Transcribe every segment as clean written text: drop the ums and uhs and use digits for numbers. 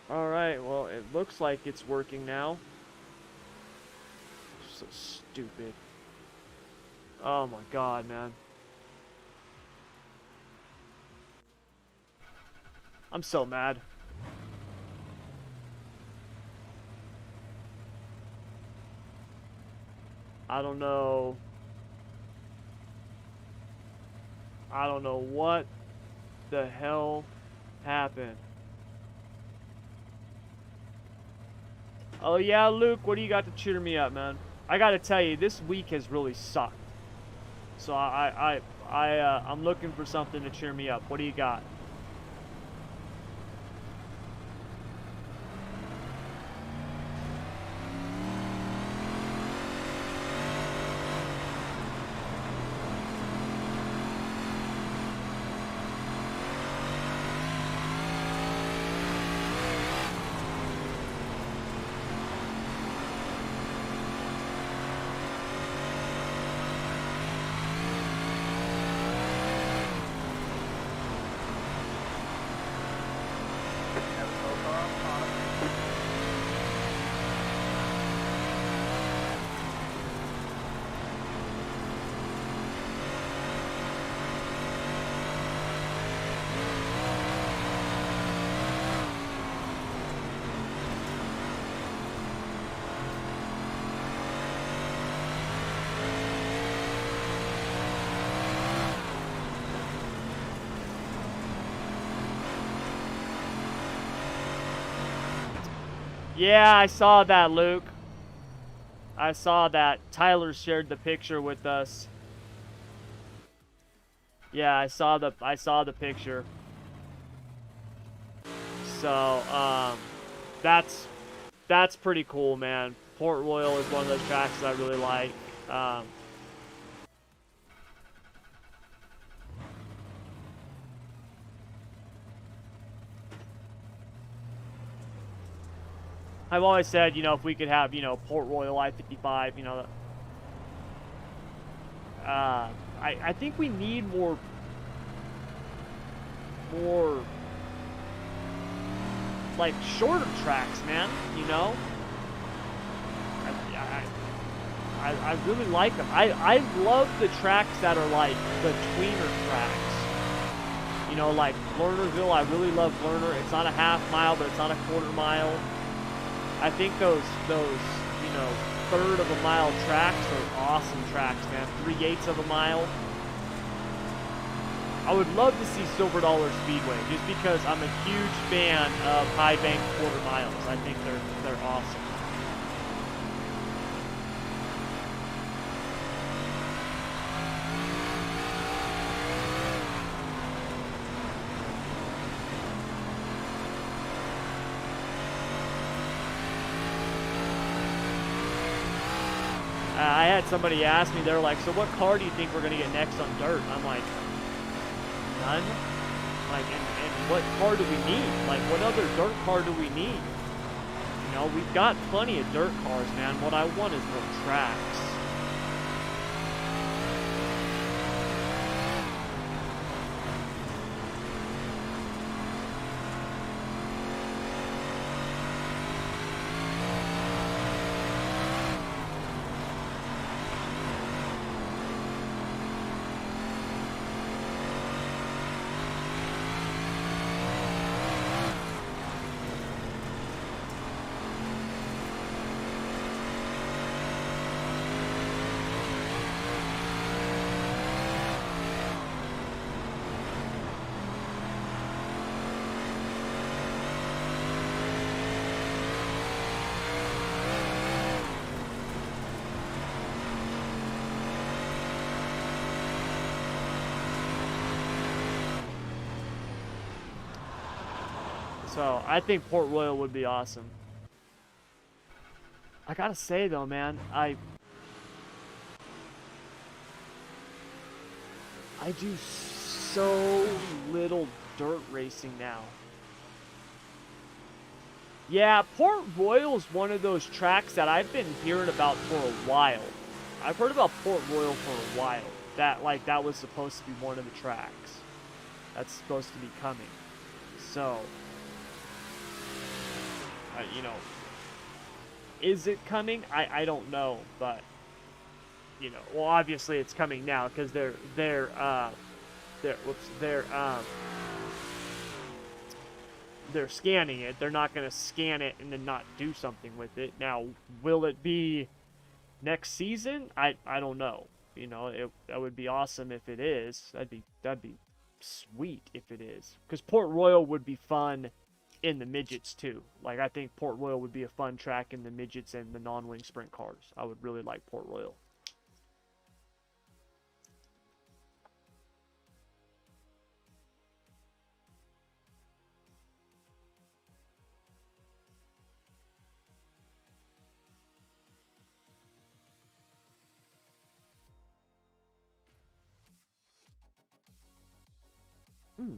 Alright, well, it looks like it's working now. So stupid. Oh my god, man. I'm so mad. I don't know. I don't know what the hell happened. Oh yeah, Luke, what do you got to cheer me up, man? I gotta tell you, this week has really sucked. So I'm looking for something to cheer me up. What do you got? Yeah, I saw that, Luke. I saw that. Tyler shared the picture with us. Yeah, I saw the picture. So, that's pretty cool, man. Port Royal is one of those tracks that I really like. I've always said, if we could have, Port Royal I-55, I think we need more, like, shorter tracks, man, I really like them. I love the tracks that are like the tweener tracks. Like Lernerville, I really love Lerner. It's not a half mile, but it's not a quarter mile. I think those third of a mile tracks are awesome tracks, man. 3/8 of a mile. I would love to see Silver Dollar Speedway, just because I'm a huge fan of high bank quarter miles. I think they're awesome. I had somebody ask me, they're like, so what car do you think we're going to get next on dirt? I'm like, none? Like, and what car do we need? Like, what other dirt car do we need? We've got plenty of dirt cars, man. What I want is more tracks. So, I think Port Royal would be awesome. I gotta say, though, man, I do so little dirt racing now. Yeah, Port Royal's one of those tracks that I've been hearing about for a while. I've heard about Port Royal for a while. That was supposed to be one of the tracks that's supposed to be coming. So, You know, is it coming? I don't know, but you know, well, obviously it's coming now because they're scanning it. They're not going to scan it and then not do something with it. Now, will it be next season? I don't know. You know, that would be awesome if it is. That'd be sweet if it is. Because Port Royal would be fun in the midgets too. Like I think Port Royal would be a fun track in the midgets and the non-wing sprint cars. I would really like Port Royal. Hmm.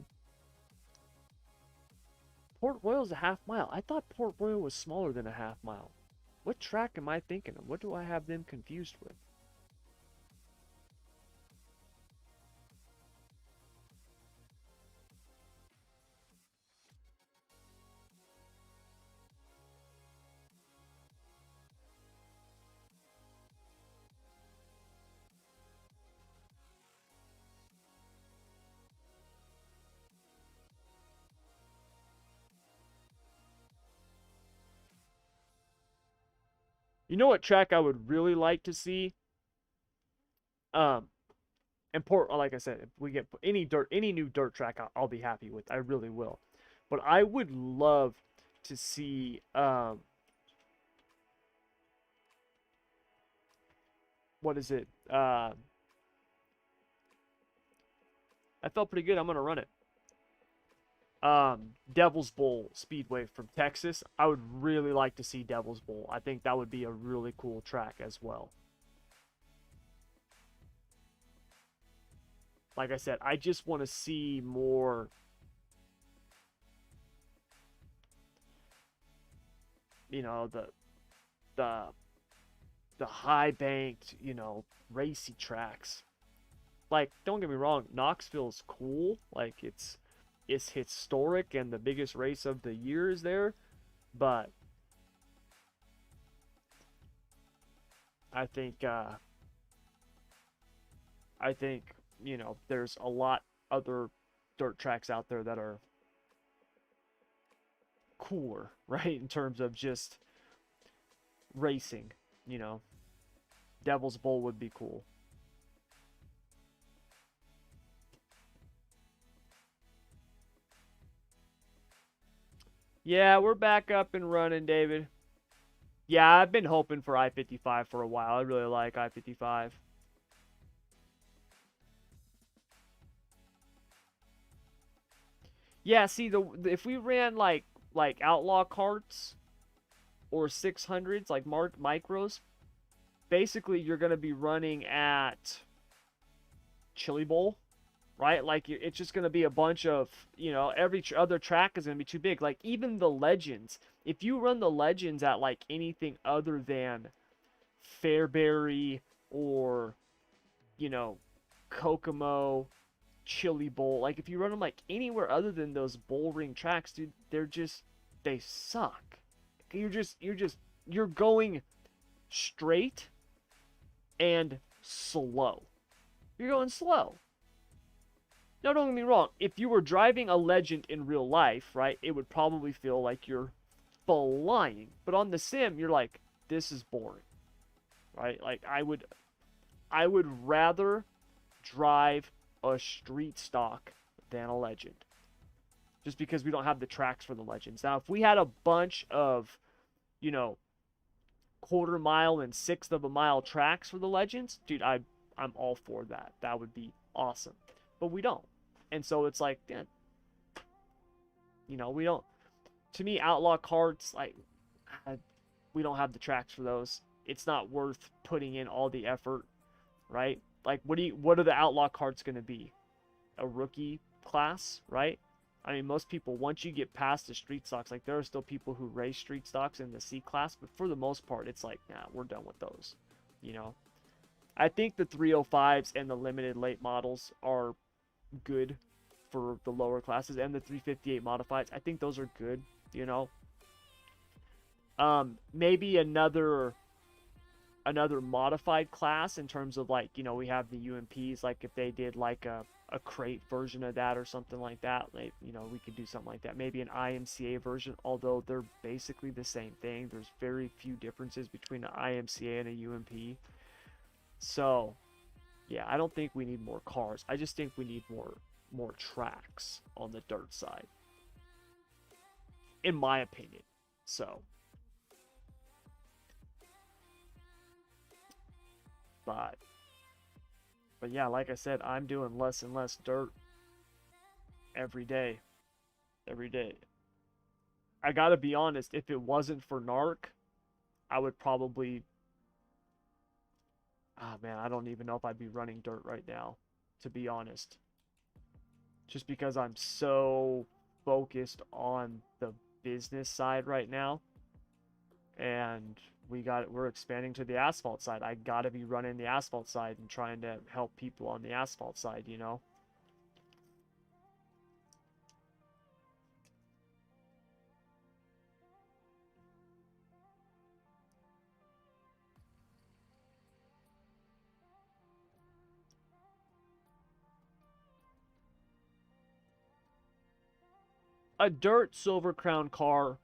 Port Royal's a half mile. I thought Port Royal was smaller than a half mile. What track am I thinking of? What do I have them confused with? You know what track I would really like to see? Um, and Port, like I said, if we get any new dirt track, I'll be happy with. I really will. But I would love to see what is it? I felt pretty good. I'm gonna run it. Devil's Bowl Speedway from Texas. I would really like to see Devil's Bowl. I think that would be a really cool track as well. Like I said, I just want to see more, you know, the the high banked, you know, racy tracks. Like, don't get me wrong, Knoxville's cool. Like it's historic and the biggest race of the year is there, but I think I think, you know, there's a lot other dirt tracks out there that are cooler, right? In terms of just racing, you know. Devil's Bowl would be cool. Yeah, we're back up and running, David. Yeah, I've been hoping for I-55 for a while. I really like I-55. Yeah, see if we ran like outlaw carts or 600s like micros, basically you're going to be running at Chili Bowl, right? Like it's just going to be a bunch of, you know, every other track is going to be too big. Like even the Legends, if you run the Legends at like anything other than Fairbury or, you know, Kokomo, Chili Bowl, like if you run them like anywhere other than those bull ring tracks, dude, they suck. You're going straight and slow. You're going slow. Now, don't get me wrong. If you were driving a Legend in real life, right, it would probably feel like you're flying. But on the sim, you're like, this is boring, right? Like I would rather drive a street stock than a Legend, just because we don't have the tracks for the Legends. Now, if we had a bunch of, you know, quarter mile and sixth of a mile tracks for the Legends, dude, I'm all for that. That would be awesome. But we don't. And so it's like, yeah, you know, we don't. To me, outlaw carts, like, we don't have the tracks for those. It's not worth putting in all the effort, right? Like, what are the outlaw carts going to be? A rookie class, right? I mean, most people, once you get past the street stocks, like, there are still people who race street stocks in the C class, but for the most part, it's like, nah, we're done with those, you know? I think the 305s and the limited late models are good for the lower classes, and the 358 modifieds. I think those are good, you know. Maybe another modified class in terms of like, we have the UMPs, like if they did like a crate version of that or something like that, like, we could do something like that. Maybe an IMCA version, although they're basically the same thing. There's very few differences between an IMCA and a UMP. So, yeah, I don't think we need more cars. I just think we need more tracks on the dirt side, in my opinion. So, but yeah, like I said, I'm doing less and less dirt every day. Every day. I gotta be honest, if it wasn't for NARC, I would probably. Ah, man, I don't even know if I'd be running dirt right now, to be honest. Just because I'm so focused on the business side right now. And we're expanding to the asphalt side. I gotta be running the asphalt side and trying to help people on the asphalt side, A dirt Silver Crown car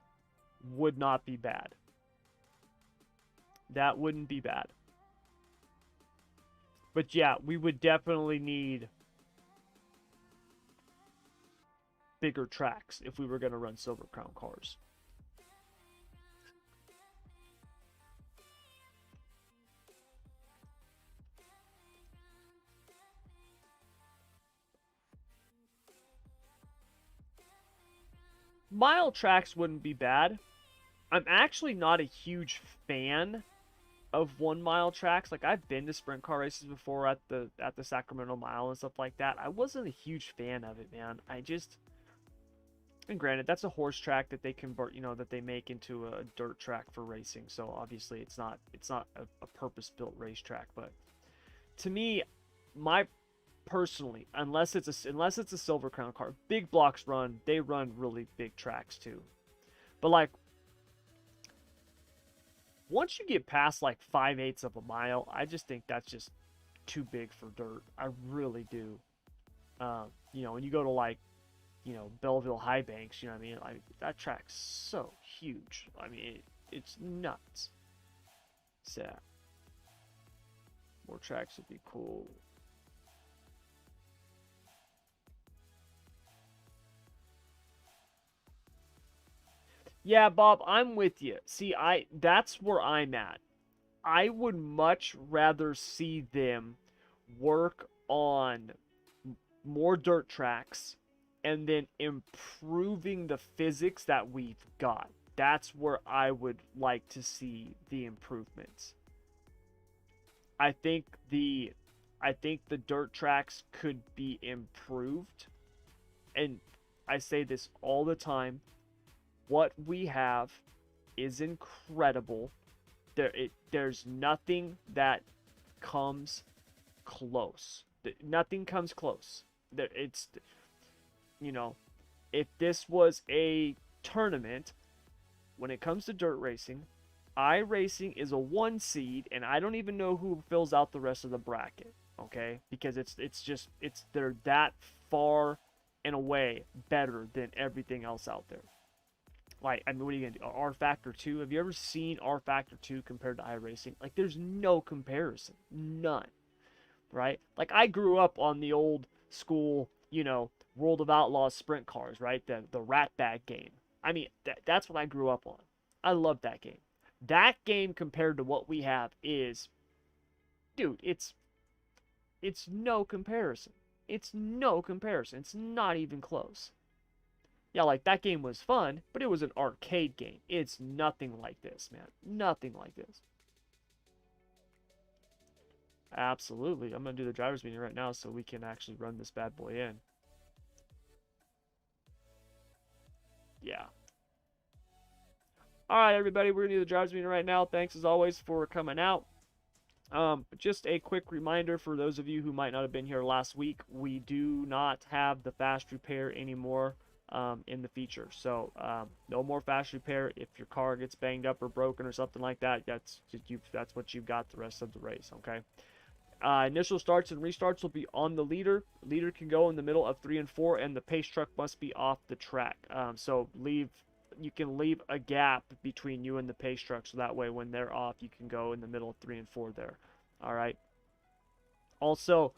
would not be bad. That wouldn't be bad. But yeah, we would definitely need bigger tracks if we were going to run Silver Crown cars. Mile tracks wouldn't be bad. I'm actually not a huge fan of 1 mile tracks. Like, I've been to sprint car races before at the Sacramento Mile and stuff like that. I wasn't a huge fan of it, man. And granted, that's a horse track that they convert, that they make into a dirt track for racing. So obviously it's not a purpose-built racetrack, but to me, my personally, unless it's a Silver Crown car, big blocks they run really big tracks too. But like, once you get past like 5/8 of a mile, I just think that's just too big for dirt. I really do. When you go to like, Belleville High Banks, you know what I mean? Like, that track's so huge. I mean, it's nuts. So, more tracks would be cool. Yeah, Bob, I'm with you. See, that's where I'm at. I would much rather see them work on more dirt tracks and then improving the physics that we've got. That's where I would like to see the improvements. I think the dirt tracks could be improved. And I say this all the time. What we have is incredible. There's nothing that comes close. Nothing comes close. It's, if this was a tournament, when it comes to dirt racing, iRacing is a 1 seed, and I don't even know who fills out the rest of the bracket. Okay, because they're that far and away better than everything else out there. Like, I mean, what are you gonna do? R Factor 2? Have you ever seen R Factor 2 compared to iRacing? Like, there's no comparison. None. Right? Like, I grew up on the old school, World of Outlaws sprint cars, right? The Rat Bag game. I mean, that's what I grew up on. I love that game. That game compared to what we have is, dude, it's no comparison. It's no comparison. It's not even close. Yeah, like, that game was fun, but it was an arcade game. It's nothing like this, man. Nothing like this. Absolutely. I'm going to do the driver's meeting right now so we can actually run this bad boy in. Yeah. All right, everybody. We're going to do the driver's meeting right now. Thanks, as always, for coming out. Just a quick reminder for those of you who might not have been here last week. We do not have the fast repair anymore. in the feature. So no more fast repair. If your car gets banged up or broken or something like that, that's what you've got the rest of the race. Okay. Initial starts and restarts will be on the leader. Leader can go in the middle of 3 and 4, and the pace truck must be off the track. So you can leave a gap between you and the pace truck, so that way when they're off, you can go in the middle of 3 and 4 there. All right. Also,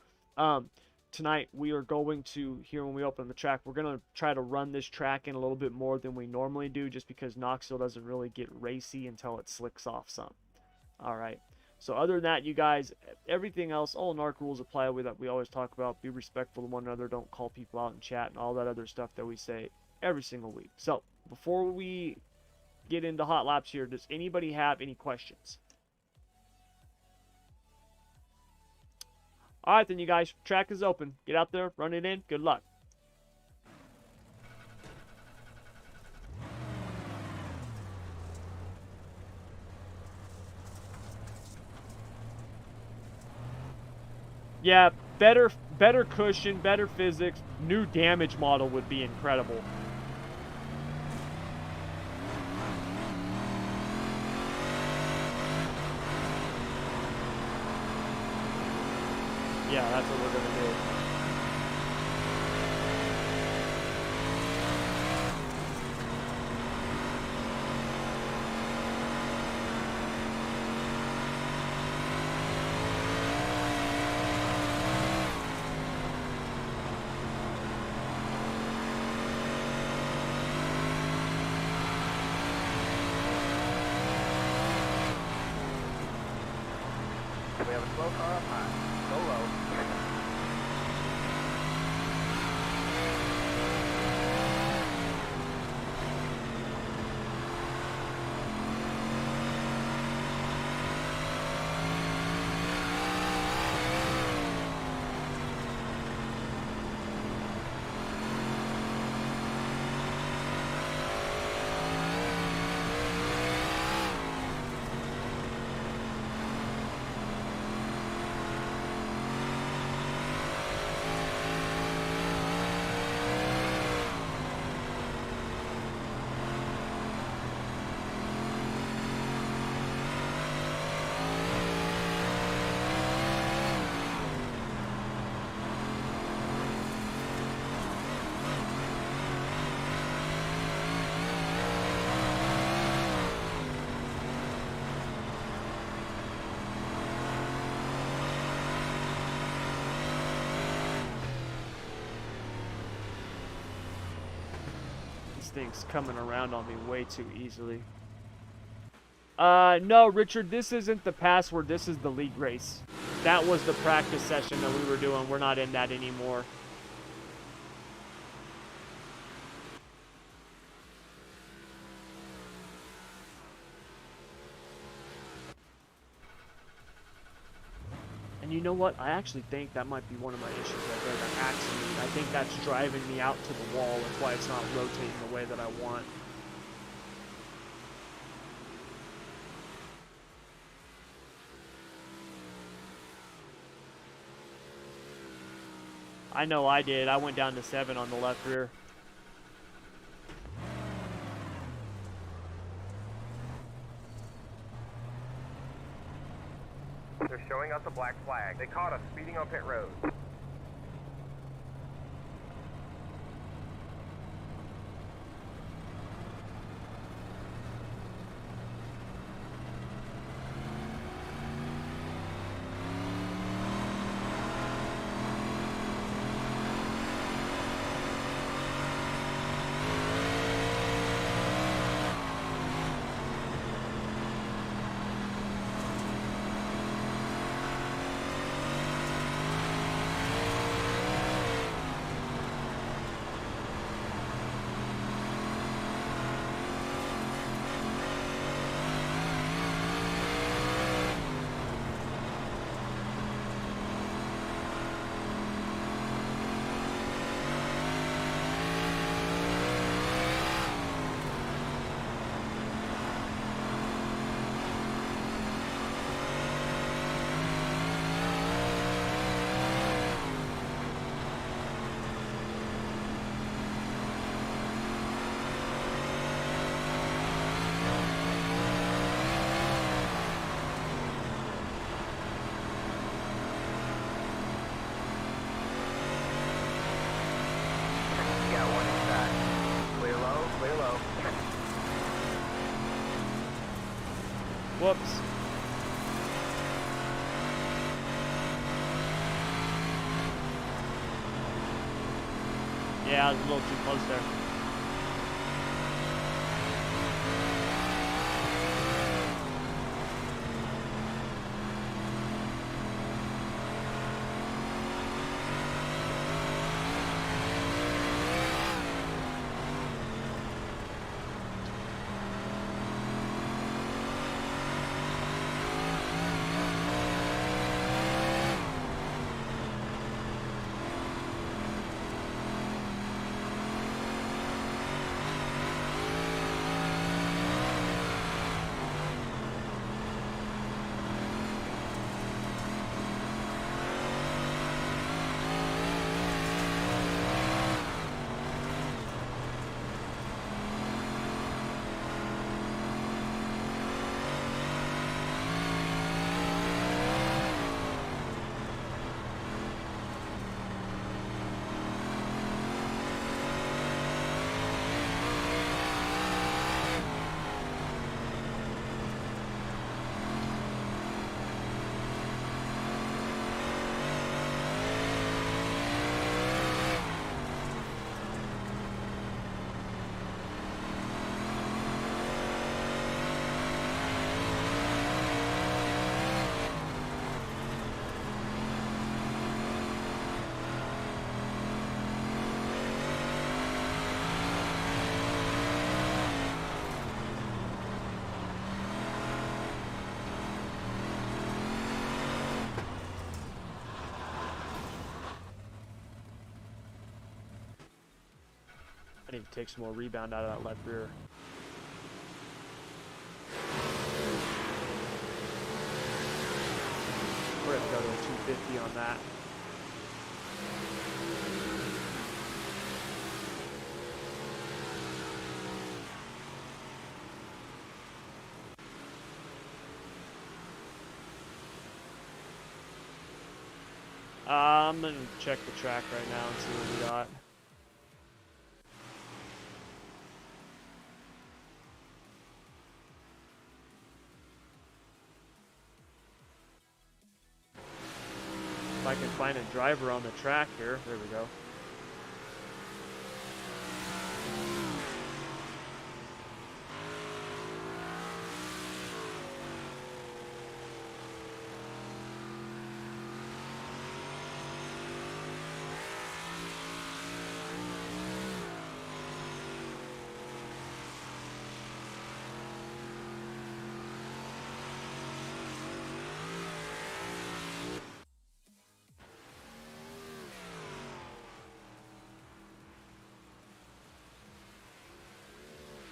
tonight we are going to, here when we open the track, we're going to try to run this track in a little bit more than we normally do, just because Knoxville doesn't really get racy until it slicks off some. All right. So other than that, you guys, everything else, all NARC rules apply that we always talk about. Be respectful to one another. Don't call people out in chat and all that other stuff that we say every single week. So before we get into hot laps here, does anybody have any questions? All right, then, you guys, track is open. Get out there, run it in. Good luck. Yeah, better cushion, better physics, new damage model would be incredible. Yeah, that's what we're gonna do. We have a slow car up high. Go low. Thing's coming around on me way too easily. No, Richard, this isn't the password. This is the league race. That was the practice session that we were doing. We're not in that anymore. And you know what? I actually think that might be one of my issues right there, that accident. I think that's driving me out to the wall. That's why it's not rotating the way that I want. I know I did. I went down to 7 on the left rear. They're showing us a black flag. They caught us speeding on pit road. Whoops. Yeah, I was a little too close there. I need to take some more rebound out of that left rear. We're going to go to a 250 on that. I'm going to check the track right now and see what we got. If I can find a driver on the track here. There we go.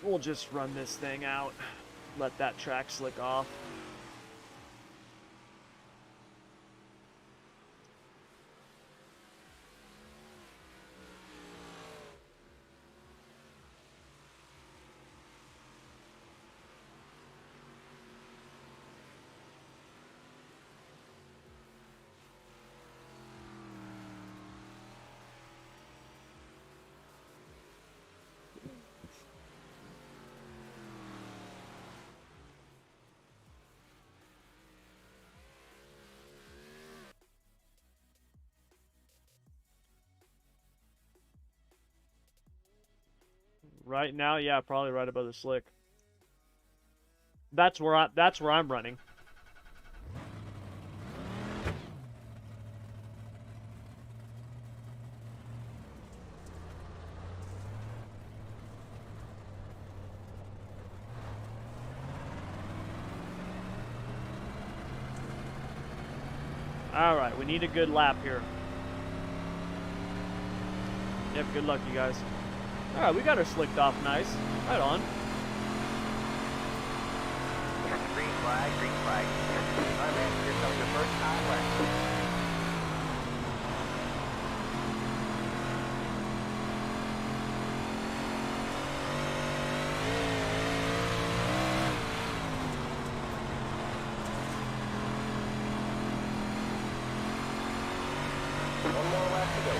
We'll just run this thing out, let that track slick off. Right now, yeah, probably right above the slick. That's where I'm running. All right, we need a good lap here. Yep, good luck, you guys. All right, we got her slicked off nice. Right on. Green flag, green flag. All right, man, here comes your first time left. One more lap to go.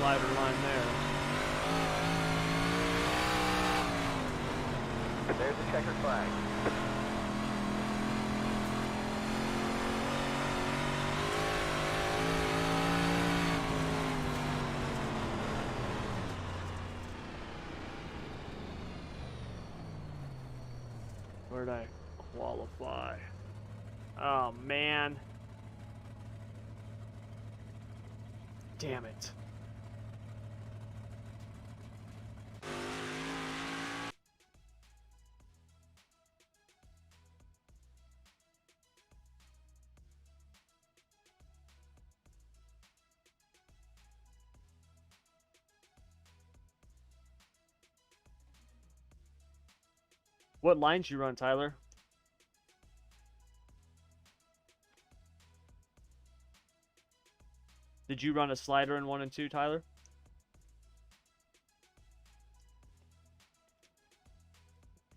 slider line there. There's the checkered flag. Where'd I qualify? Oh, man. Damn it. What lines you run, Tyler? Did you run a slider in 1 and 2, Tyler?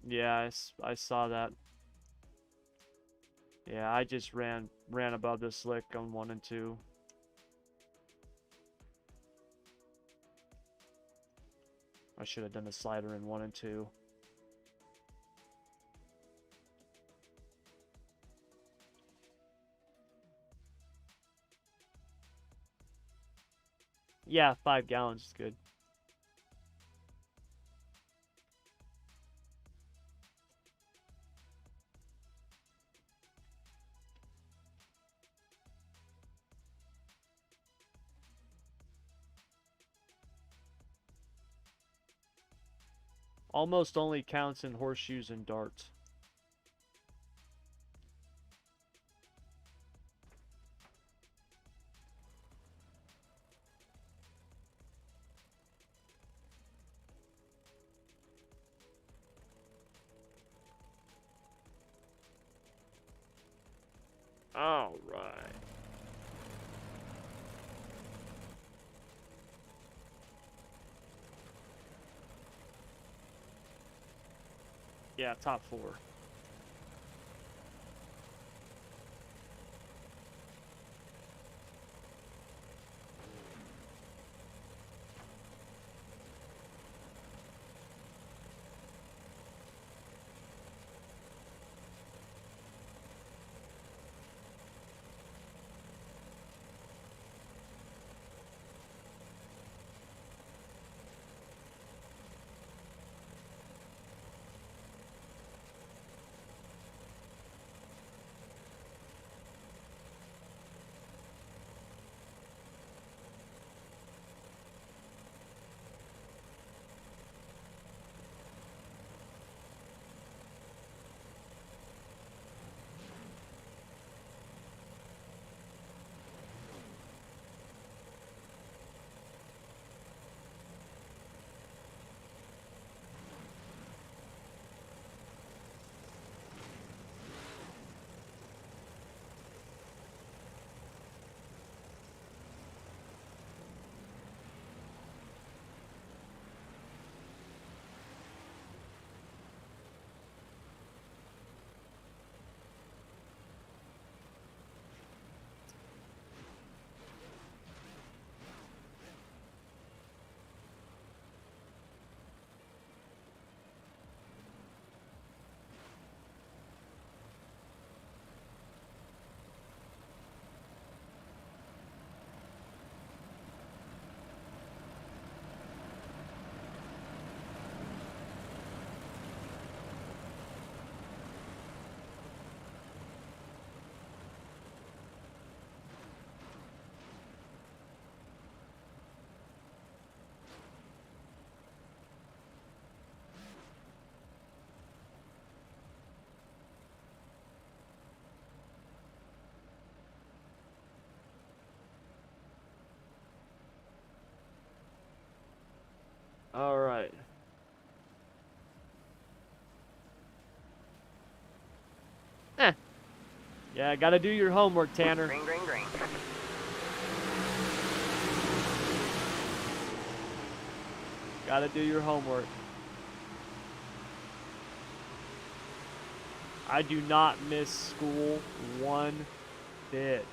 Yeah, I saw that. Yeah, I just ran above the slick on 1 and 2. I should have done a slider in 1 and 2. Yeah, 5 gallons is good. Almost only counts in horseshoes and darts. All right. Yeah, top 4. All right. Yeah, gotta do your homework, Tanner. Green, green, green. Gotta do your homework. I do not miss school one bit.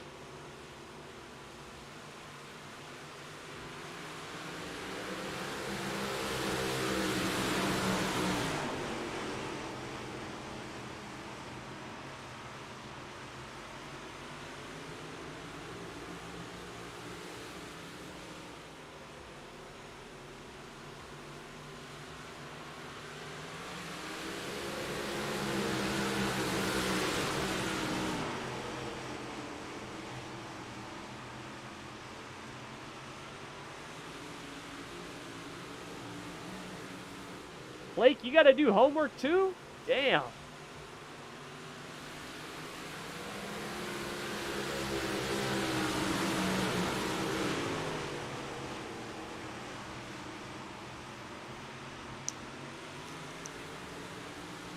Blake, you gotta do homework too? Damn.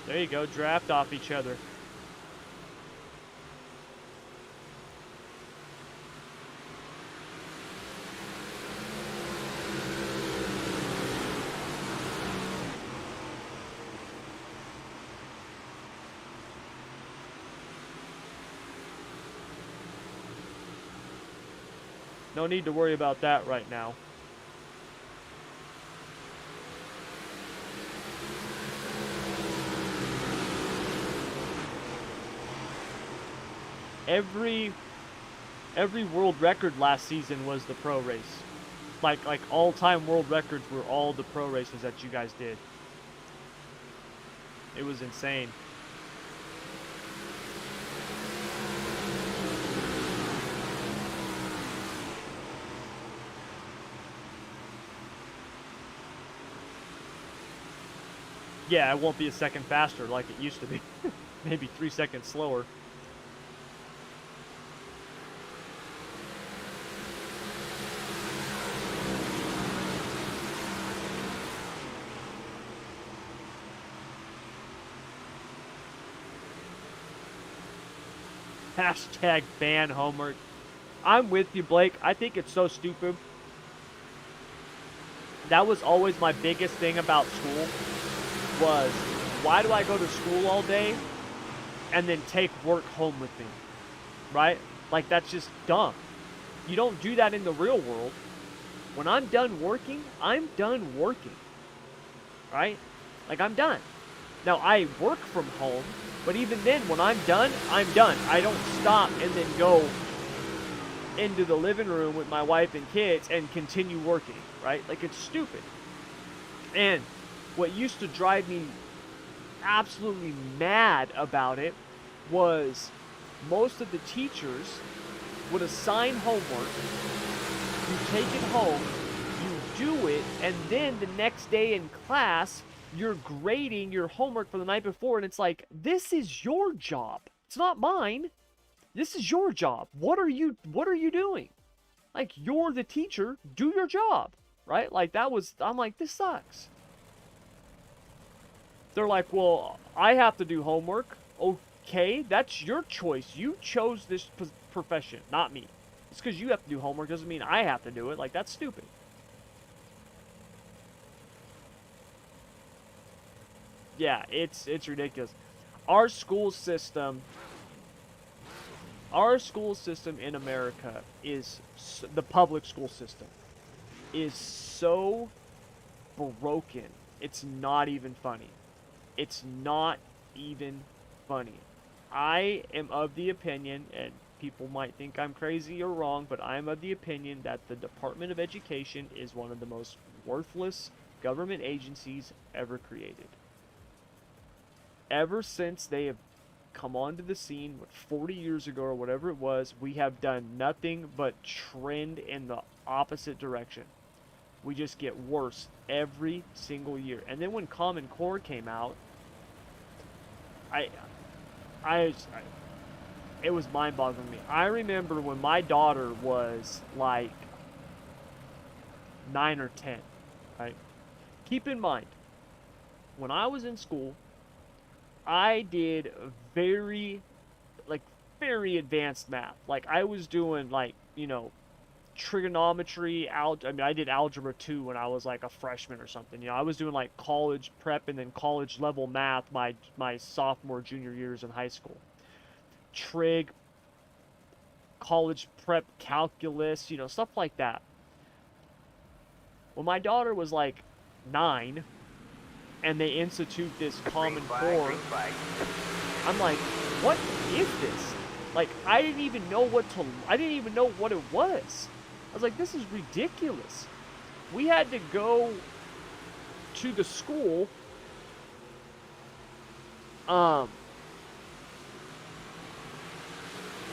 There you go, draft off each other. No need to worry about that right now. Every world record last season was the pro race. Like all-time world records were all the pro races that you guys did. It was insane. Yeah, it won't be a second faster like it used to be. Maybe 3 seconds slower. Hashtag ban homework. I'm with you, Blake. I think it's so stupid. That was always my biggest thing about school. Was, why do I go to school all day and then take work home with me, right? Like, that's just dumb. You don't do that in the real world. When I'm done working, I'm done working, right? Like, I'm done. Now, I work from home, but even then, when I'm done, I'm done. I don't stop and then go into the living room with my wife and kids and continue working, right? Like, it's stupid. And what used to drive me absolutely mad about it was most of the teachers would assign homework, you take it home, you do it, and then the next day in class, you're grading your homework for the night before, and it's like, this is your job. It's not mine. This is your job. What are you doing? Like, you're the teacher, do your job, right? Like, I'm like, this sucks. They're like, well, I have to do homework. Okay, that's your choice. You chose this profession, not me. It's because you have to do homework doesn't mean I have to do it. Like, that's stupid. Yeah, it's ridiculous. Our school system in America is, the public school system, is so broken. It's not even funny. It's not even funny. I am of the opinion, and people might think I'm crazy or wrong, but I am of the opinion that the Department of Education is one of the most worthless government agencies ever created. Ever since they have come onto the scene, 40 years ago or whatever it was, we have done nothing but trend in the opposite direction. We just get worse every single year. And then when Common Core came out, it was mind-boggling to me. I remember when my daughter was like 9 or 10, right? Keep in mind, when I was in school, I did very advanced math. Like, I was doing, like, you know, trigonometry, I did algebra 2 when I was like a freshman or something. You know, I was doing like college prep and then college level math my sophomore, junior years in high school. Trig, college prep calculus, you know, stuff like that. When my daughter was like 9 and they institute this Common Core, I'm like, what is this? Like, I didn't even know what it was. I was like, this is ridiculous. We had to go to the school.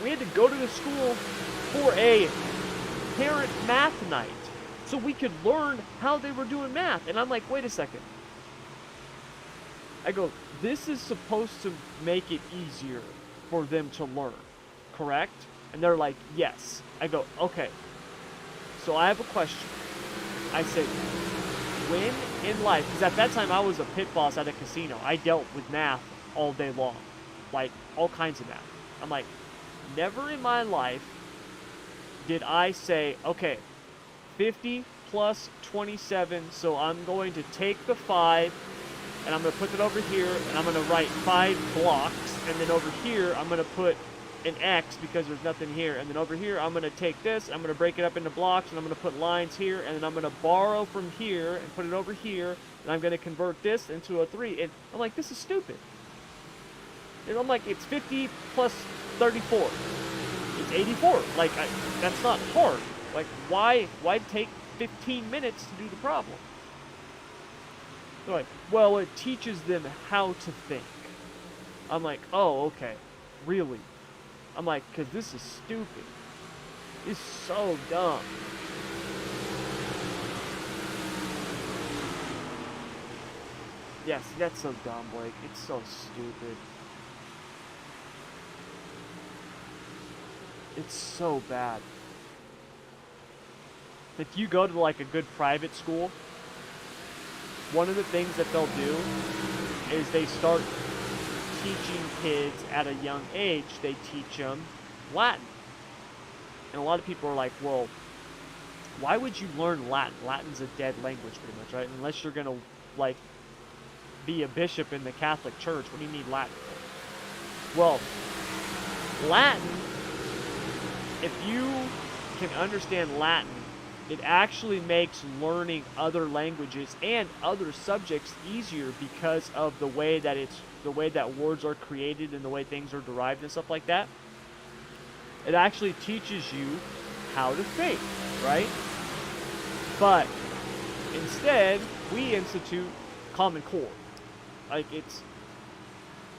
We had to go to the school for a parent math night so we could learn how they were doing math. And I'm like, wait a second. I go, this is supposed to make it easier for them to learn, correct? And they're like, yes. I go, okay. So I have a question. I said, when in life, because at that time I was a pit boss at a casino. I dealt with math all day long. Like, all kinds of math. I'm like, never in my life did I say, okay, 50 plus 27, so I'm going to take the 5, and I'm going to put it over here, and I'm going to write 5 blocks, and then over here, I'm going to put an X because there's nothing here, and then over here, I'm going to take this, I'm going to break it up into blocks, and I'm going to put lines here, and then I'm going to borrow from here, and put it over here, and I'm going to convert this into a 3, and I'm like, this is stupid. And I'm like, it's 50 plus 34. It's 84. Like, that's not hard. Like, why take 15 minutes to do the problem? They're like, well, it teaches them how to think. I'm like, oh, okay. Really? I'm like, because this is stupid. It's so dumb. Yes, that's so dumb, Blake. It's so stupid. It's so bad. If you go to like a good private school, one of the things that they'll do is they start teaching kids at a young age, they teach them Latin. And a lot of people are like, well, why would you learn Latin? Latin's a dead language pretty much, right? Unless you're going to like be a bishop in the Catholic Church, what do you need Latin for? Well, Latin, if you can understand Latin, it actually makes learning other languages and other subjects easier because of the way that words are created and the way things are derived and stuff like that. It actually teaches you how to think, right? But instead, we institute Common Core. Like, it's,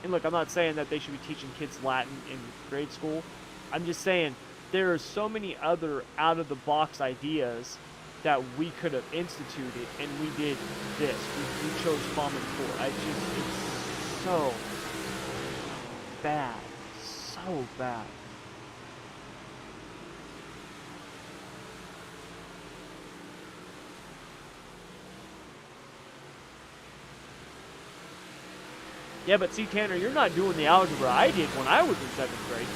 and look, I'm not saying that they should be teaching kids Latin in grade school. I'm just saying there are so many other out-of-the-box ideas that we could have instituted, and we did this. We chose Common Core. It's so bad. So bad. Yeah, but see, Tanner, you're not doing the algebra I did when I was in 7th grade.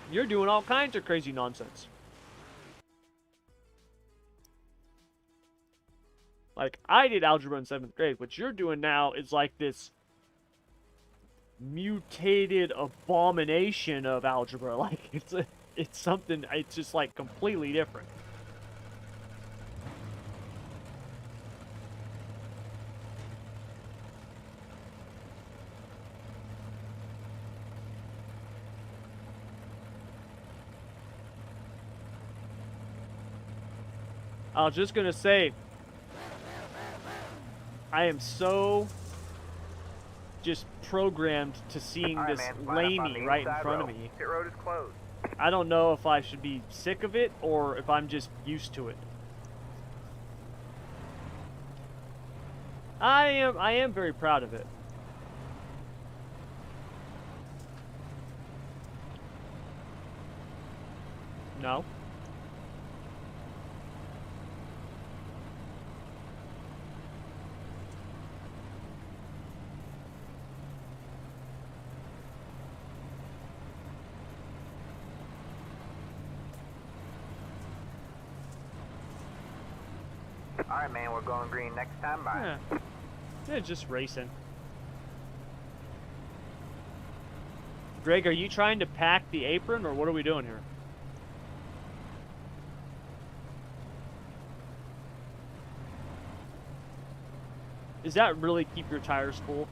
You're doing all kinds of crazy nonsense. Like, I did algebra in 7th grade. What you're doing now is like this mutated abomination of algebra. Like, it's something, it's just like completely different. I was just gonna say, I am so just programmed to seeing All right, this man, line up on laney the right in inside front of row. me. Pit road is closed. I don't know if I should be sick of it or if I'm just used to it. I am very proud of it. No. All right, man, we're going green next time. Bye. Yeah. They're just racing. Greg, are you trying to pack the apron or what are we doing here? Does that really keep your tires full?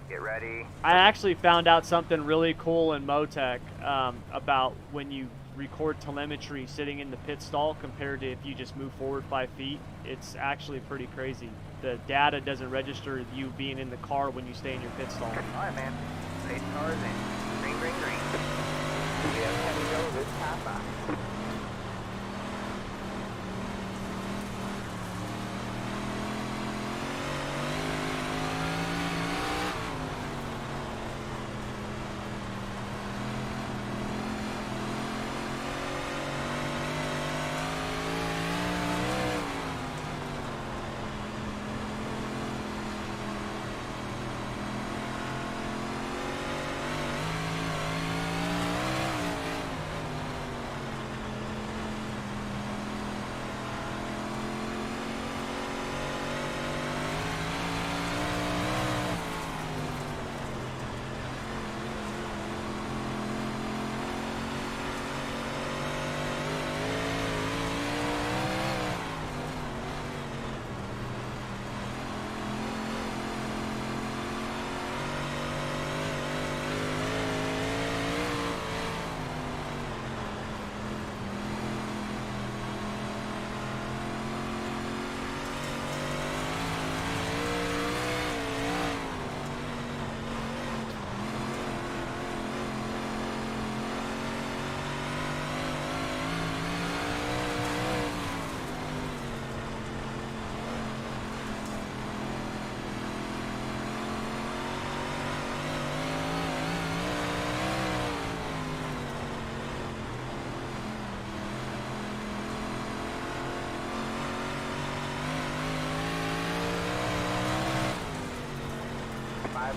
Get ready. I actually found out something really cool in Motec about when you record telemetry sitting in the pit stall compared to if you just move forward 5 feet. It's actually pretty crazy. The data doesn't register you being in the car when you stay in your pit stall. All right, man. Race cars in. Green, green, green. We have to go this time. Bye.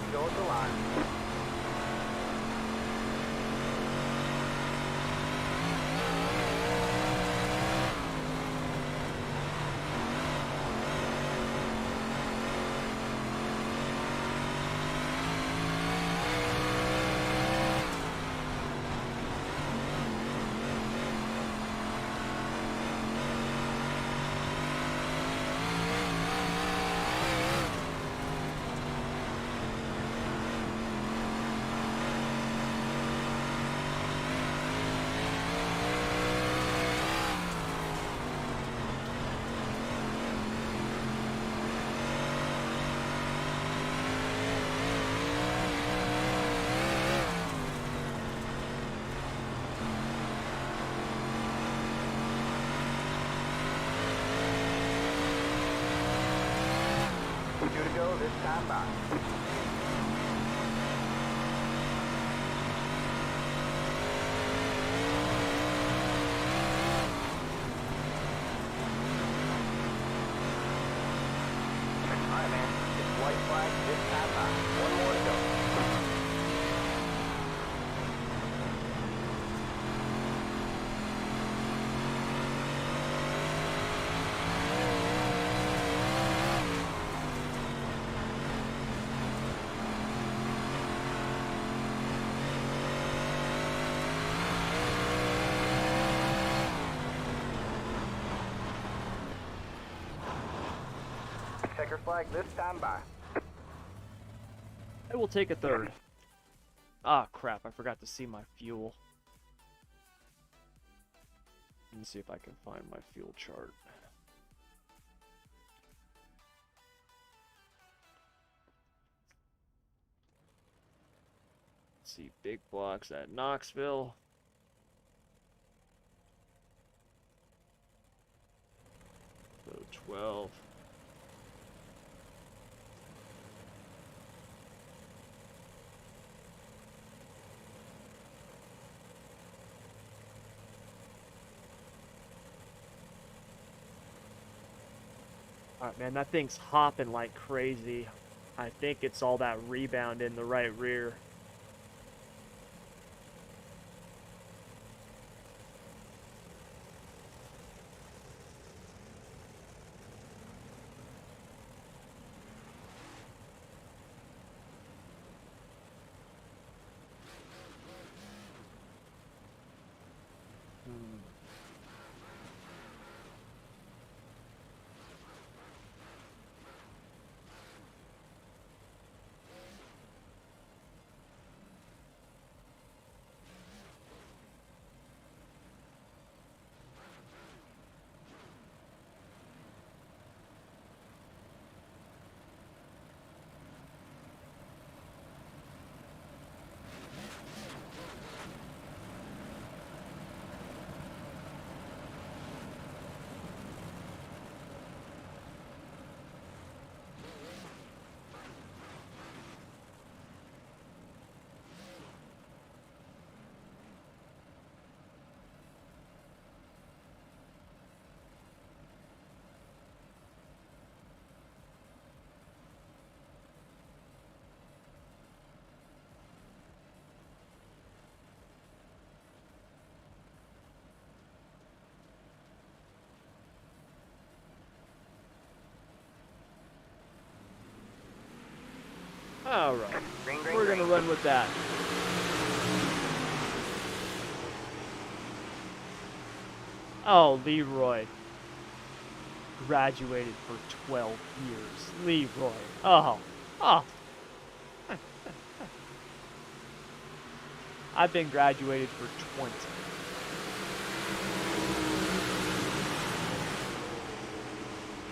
still at the line. Two to go this time by. Alright, man. It's white flag this time by. One more to go. Checker flag this time by. I will take a third. Ah, crap. I forgot to see my fuel. Let me see if I can find my fuel chart. Let's see, big blocks at Knoxville. So 12. Alright, man, that thing's hopping like crazy. I think it's all that rebound in the right rear. Alright, we're gonna run with that. Oh, Leroy. Graduated for 12 years. Leroy. Oh. I've been graduated for 20.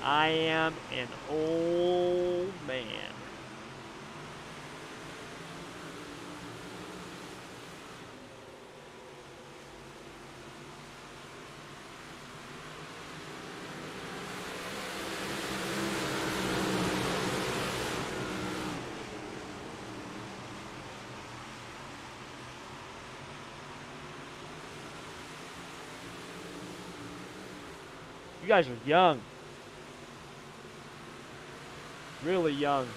I am an old man. You guys are young. Really young.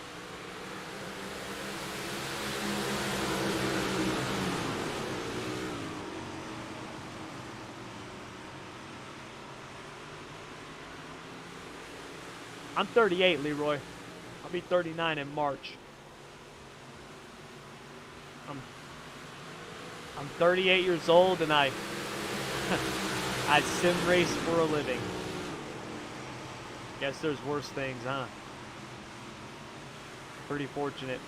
I'm 38, Leroy. I'll be 39 in March. I'm 38 years old and I sim race for a living. Guess there's worse things, huh? Pretty fortunate.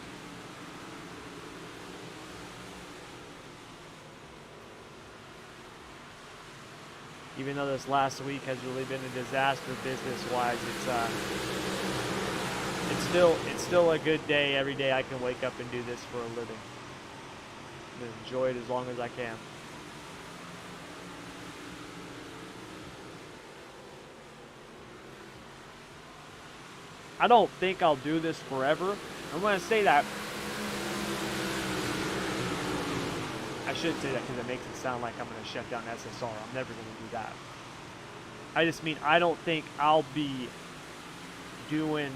Even though this last week has really been a disaster business-wise, it's still a good day. Every day I can wake up and do this for a living. And enjoy it as long as I can. I don't think I'll do this forever. I'm going to say that. I should say that because it makes it sound like I'm going to shut down SSR. I'm never going to do that. I just mean I don't think I'll be doing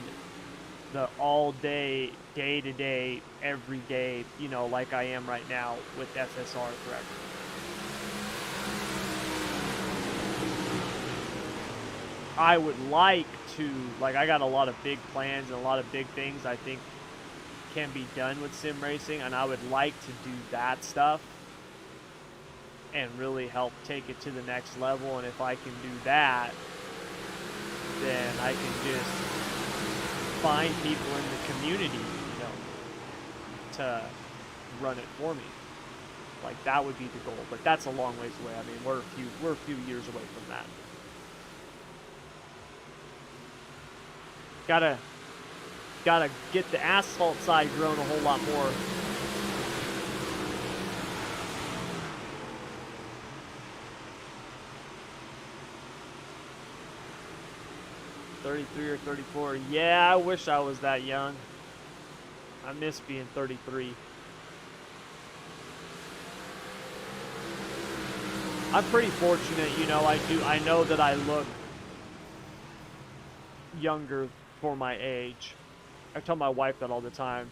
the all-day, day-to-day, every day, you know, like I am right now with SSR forever. I would like to, like, I got a lot of big plans and a lot of big things I think can be done with sim racing, and I would like to do that stuff and really help take it to the next level. And if I can do that, then I can just find people in the community, you know, to run it for me. Like, that would be the goal, but that's a long ways away. I mean, we're a few years away from that. Gotta get the asphalt side grown a whole lot more. $33 or $34. Yeah, I wish I was that young. I miss being 33. I'm pretty fortunate, you know. I know that I look younger for my age. I tell my wife that all the time.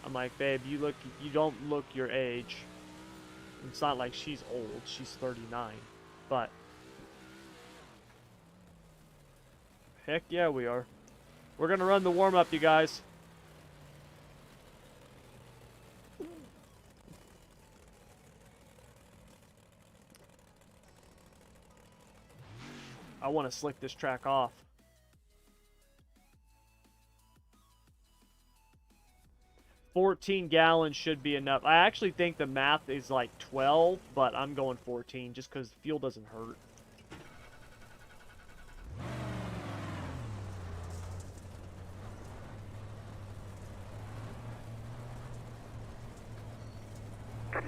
I'm like, babe, you don't look your age. It's not like she's old. She's 39. But heck yeah, we are. We're gonna run the warm-up, you guys. I want to slick this track off. 14 gallons should be enough. I actually think the math is like 12, but I'm going 14 just because fuel doesn't hurt.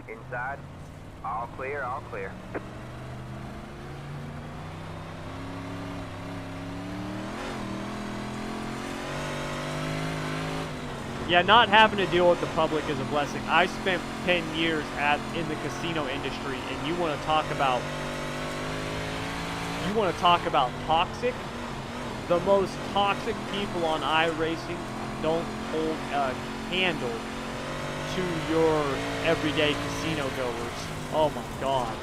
Inside, all clear, all clear. Yeah, not having to deal with the public is a blessing. I spent 10 years in the casino industry, and you want to talk about toxic? The most toxic people on iRacing don't hold a candle to your everyday casino goers. Oh my god.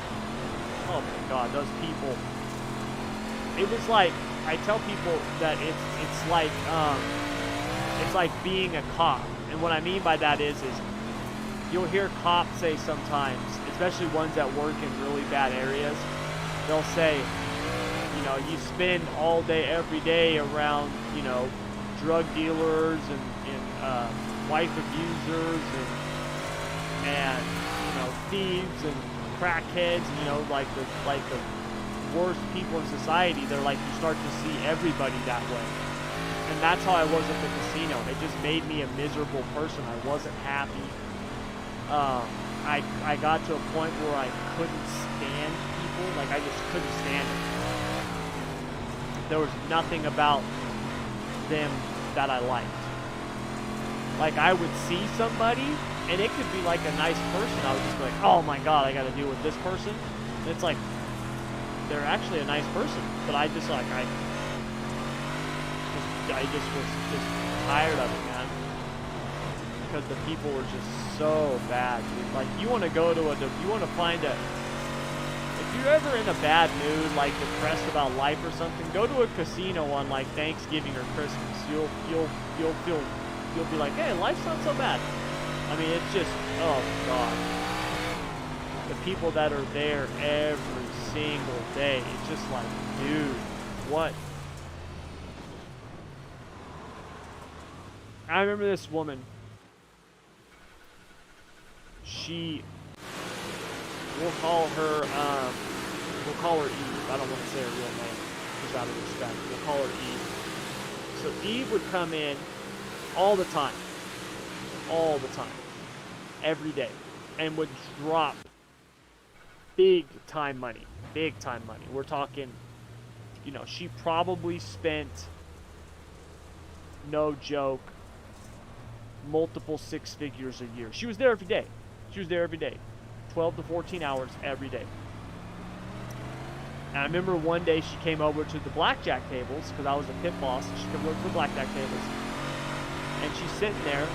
Oh my god, those people. It was like, I tell people that it's like being a cop. And what I mean by that is you'll hear cops say sometimes, especially ones that work in really bad areas, they'll say, you know, you spend all day, every day around, you know, drug dealers and wife abusers and you know, thieves and crackheads, and, you know, like the worst people in society. They're like, you start to see everybody that way. And that's how I was at the casino. It just made me a miserable person. I wasn't happy. I got to a point where I couldn't stand people. Like, I just couldn't stand them. There was nothing about them that I liked. Like, I would see somebody, and it could be like a nice person. I would just be like, oh my god, I gotta deal with this person. And it's like, they're actually a nice person. But I just, like, I just was just tired of it, man. Because the people were just so bad, dude. Like, you want to go to you want to find if if you're ever in a bad mood, like depressed about life or something, go to a casino on like Thanksgiving or Christmas. You'll be like, hey, life's not so bad. I mean, it's just, oh god, the people that are there every single day. It's just like, dude, what? I remember this woman. We'll call her Eve. I don't want to say her real name, just out of respect. We'll call her Eve. So Eve would come in all the time, every day, and would drop big time money. We're talking, you know, she probably spent, no joke, multiple six figures a year. She was there every day. 12 to 14 hours every day. And I remember one day she came over to the blackjack tables, because I was a pit boss. She came over to the blackjack tables. And she's sitting there,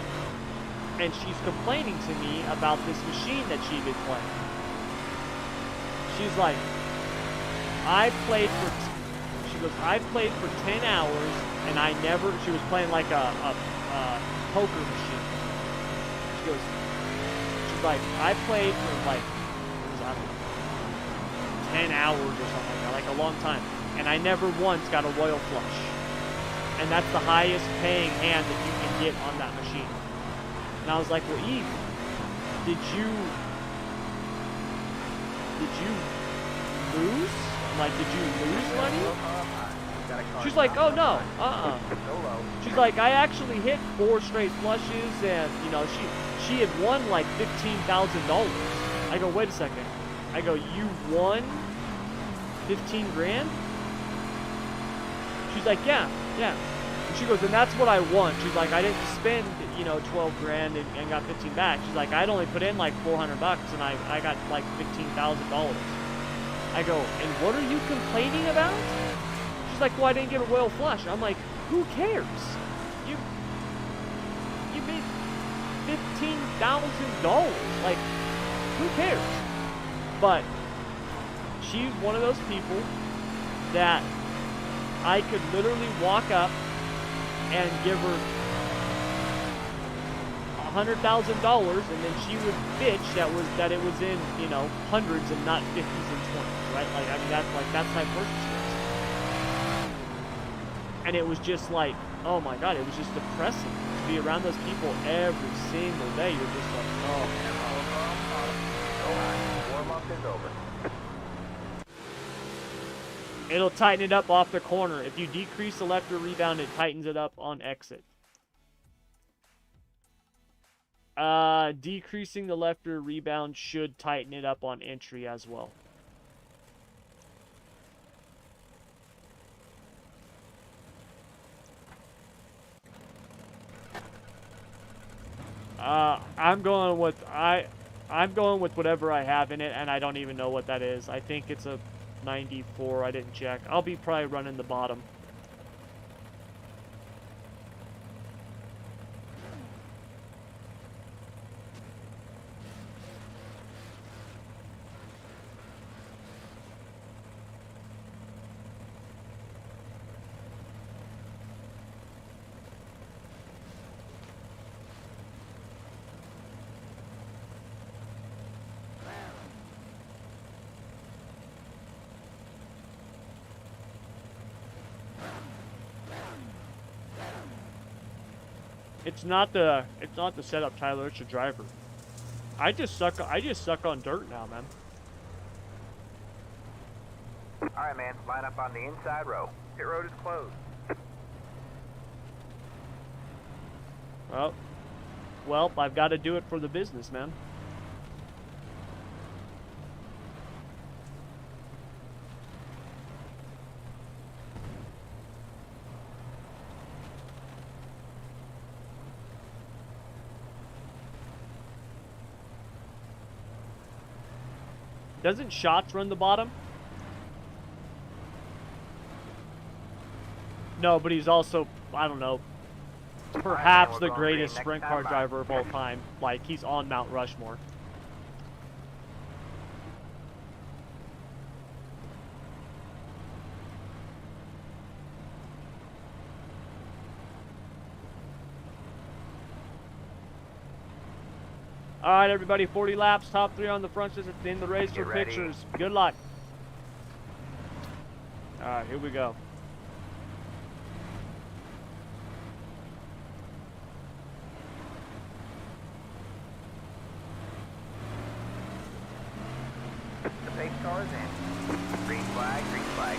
and she's complaining to me about this machine that she'd been playing. She's like, I played for 10 hours, and she was playing like a poker machine. She's like, I played for like, I don't know, 10 hours or something like that, like a long time, and I never once got a royal flush. And that's the highest paying hand that you can get on that machine. And I was like, well, Eve, did you lose? Like, did you lose money? She's like, oh no, She's like, I actually hit 4 straight flushes, and you know, she had won like $15,000. I go, wait a second. I go, you won 15 grand? She's like, yeah. And she goes, and that's what I won. She's like, I didn't spend, you know, 12 grand and got 15 back. She's like, I'd only put in like $400 and I got like $15,000. I go, and what are you complaining about? She's like, well, I didn't get a royal flush. I'm like, who cares? You made $15,000. Like, who cares? But she's one of those people that I could literally walk up and give her $100,000, and then she would bitch that it was in, you know, hundreds and not 50s and 20s, right? Like, I mean, that's that type of person she is. And it was just like, oh my god, it was just depressing to be around those people every single day. You're just like, oh. Warm-up is over. It'll tighten it up off the corner. If you decrease the left or rebound, it tightens it up on exit. Decreasing the left or rebound should tighten it up on entry as well. I'm going with whatever I have in it, and I don't even know what that is. I think it's a 94. I didn't check. I'll be probably running the bottom. It's not the setup, Tyler. It's the driver. I just suck on dirt now, man. All right, man. Line up on the inside row. Pit road is closed. Well, I've got to do it for the business, man. Doesn't Shots run the bottom? No, but he's also, I don't know, perhaps the greatest sprint car driver of all time. Like, he's on Mount Rushmore. All right, everybody, 40 laps, top 3 on the front stretch at the end of the race for Get ready. pictures. Good luck. All right, here we go. The pace car is in. Green flag, green flag.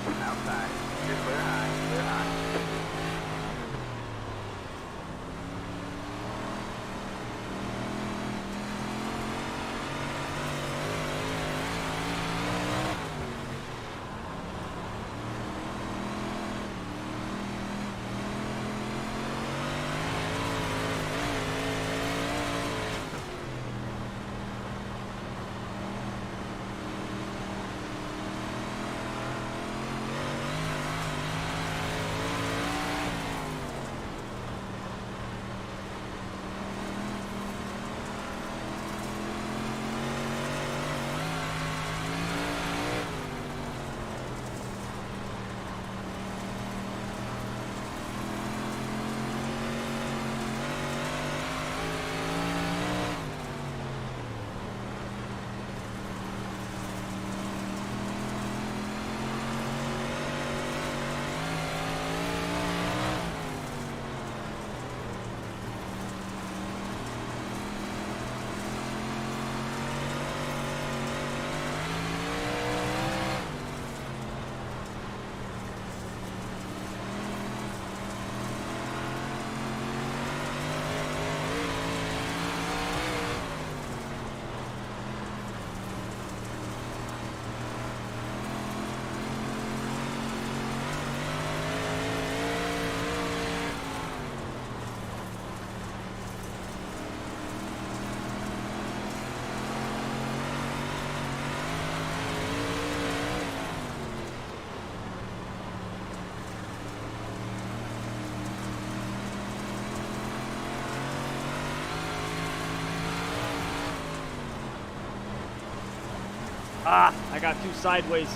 Outside. You're clear high, clear high. Ah, I got too sideways.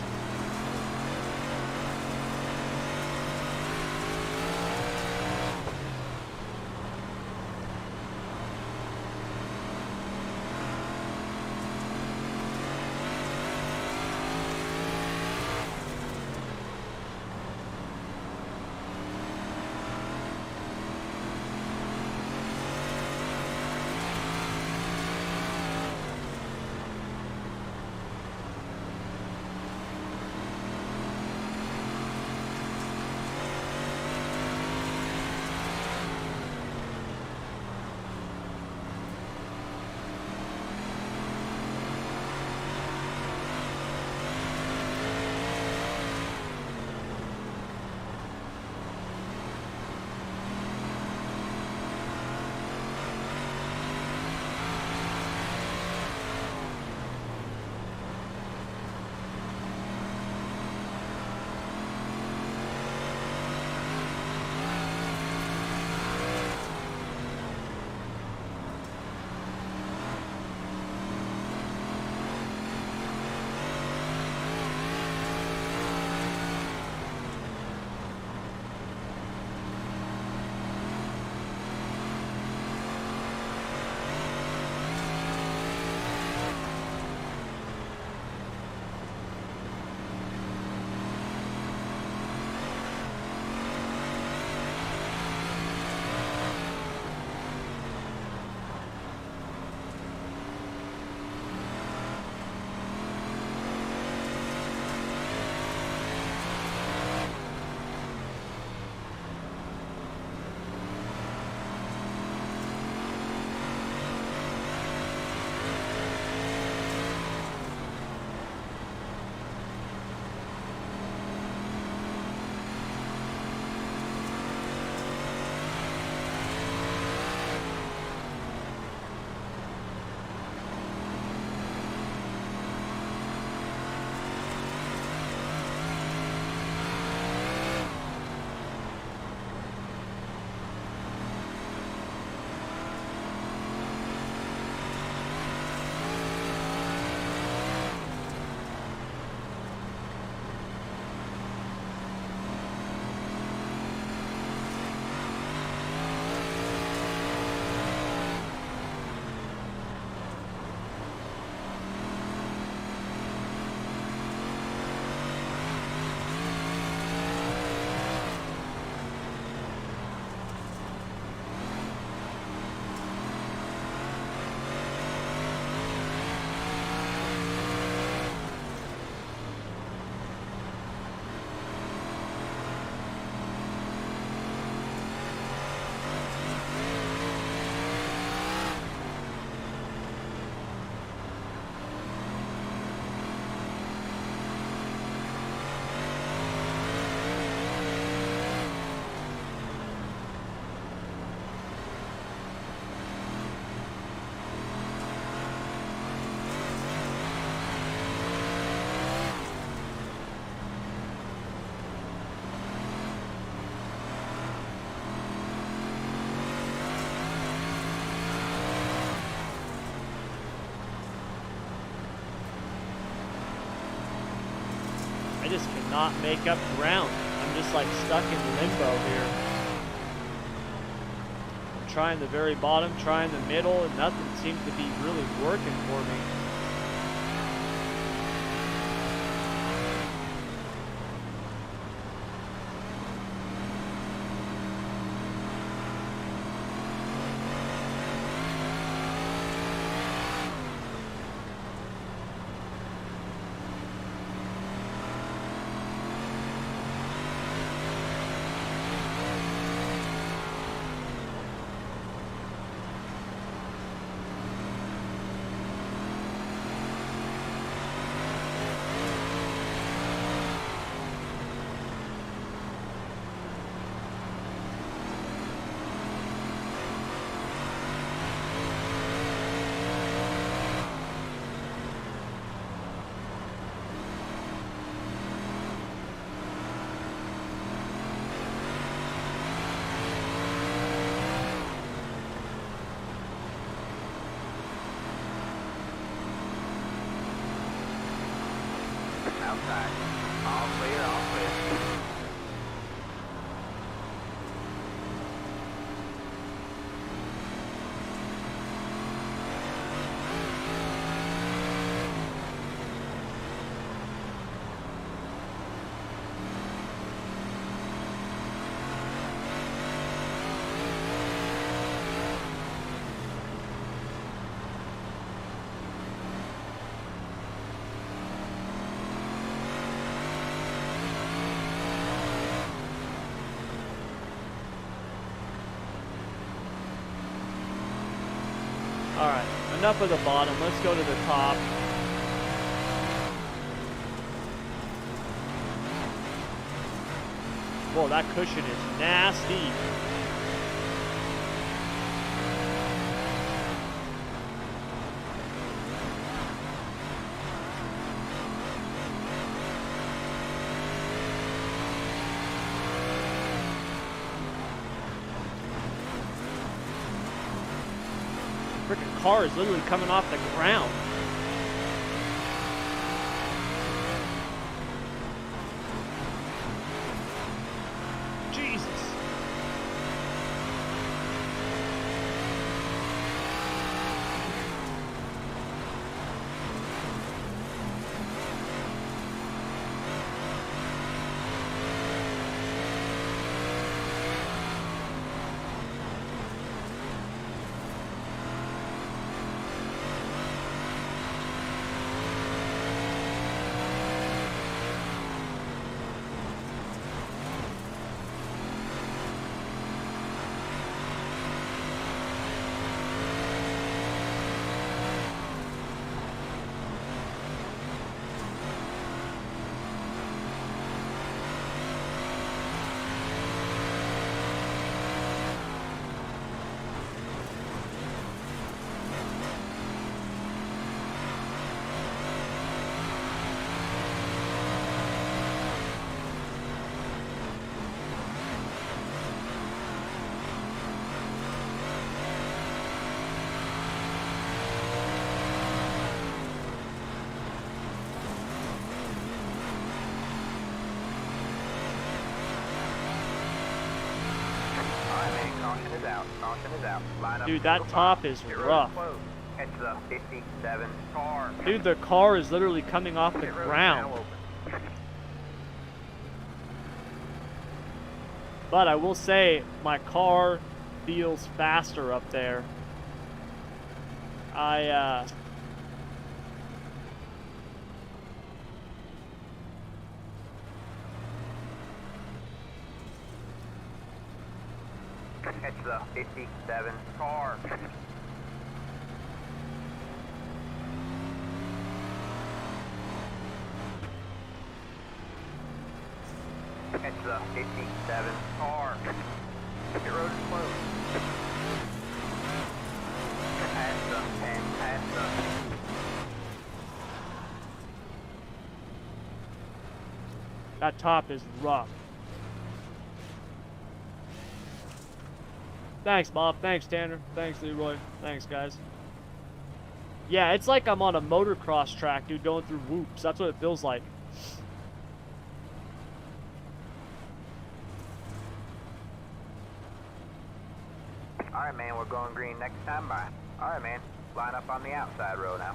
I just cannot make up ground. I'm just like stuck in limbo here. I'm trying the very bottom, trying the middle, and nothing seems to be really working for me. Outside. All clear, all clear. Alright, enough of the bottom. Let's go to the top. Whoa, that cushion is nasty. Freaking car is literally coming off the ground. Jesus. Caution is out. Caution is out. Line up. Dude, that top is rough. Catch the 57 car. Dude, the car is literally coming off the Pit road is ground. now open. But I will say, my car feels faster up there. Catch the 57 car. Catch the 57 car. Your road is closed. Pass the 10, pass the... That top is rough. Thanks, Bob. Thanks, Tanner. Thanks, Leroy. Thanks, guys. Yeah, it's like I'm on a motocross track, dude, going through whoops. That's what it feels like. we're going green next time by. All right, man. Line up on the outside row now.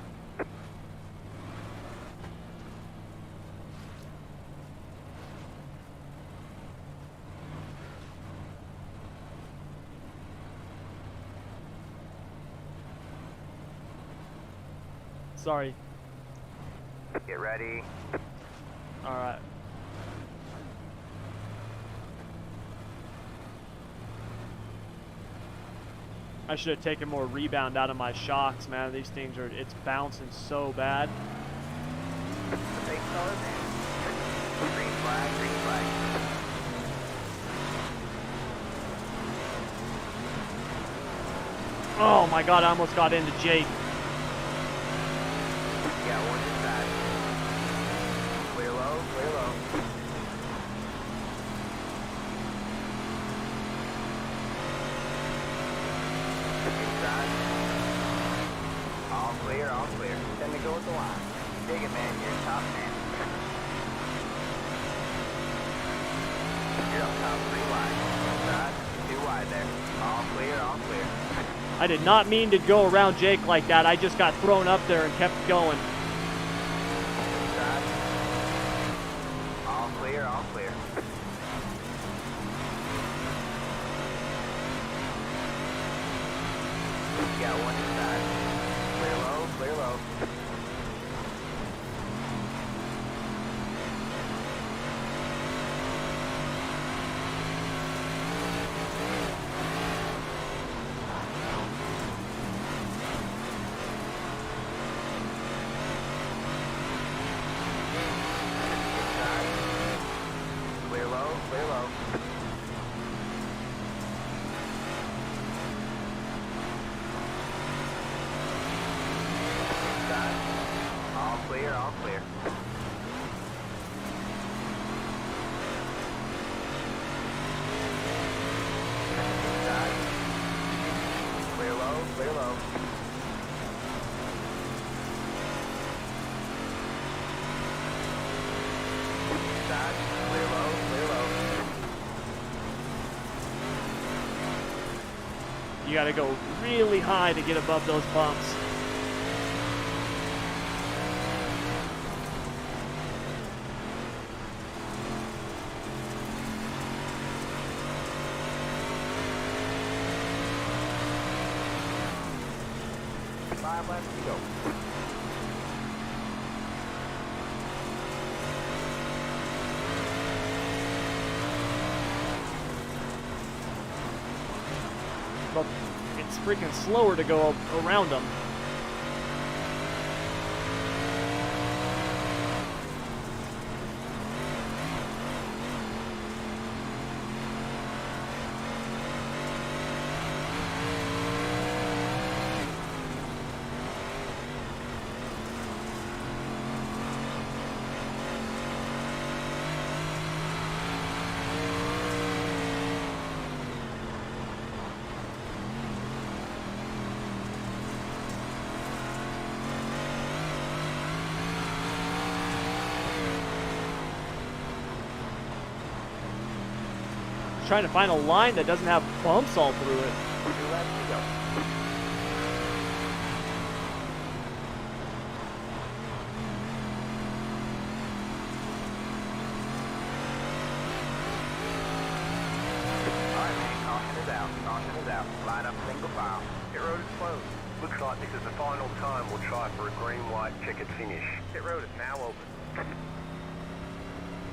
Sorry. Get ready. All right. I should have taken more rebound out of my shocks, man. These things are, it's bouncing so bad. The big color, man. Green flag, green flag. Oh my God, I almost got into Jake. Yeah, one inside. Clear low, clear low. Inside. All clear, all clear. Then to go with the line. Dig it, man. You're top, man. You're up top, 3 wide. Inside, 2 wide there. All clear, all clear. I did not mean to go around Jake like that. I just got thrown up there and kept going. Inside. All clear, all clear. You got one inside. Clear low, clear low. Inside. Clear low, clear low. Inside. All clear, all clear. Inside. Clear low, clear low. Inside. Clear low, clear low. You gotta go really high to get above those bumps. Five laps to go. But it's freaking slower to go around them. Trying to find a line that doesn't have bumps all through it. 2 laps to go. Alright, man, caution is out. Caution is out. Line up single file. Pit road is closed. Looks like this is the final time we'll try for a green-white checkered finish. Pit road is now open.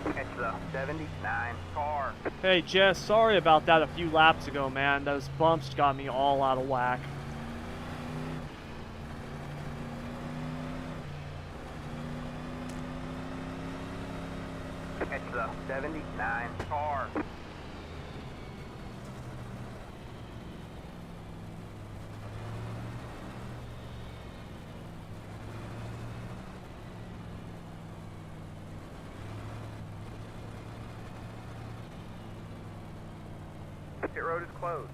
It's the 79 car. Hey Jess, sorry about that a few laps ago, man. Those bumps got me all out of whack. It's the 79 car. Pit road is closed.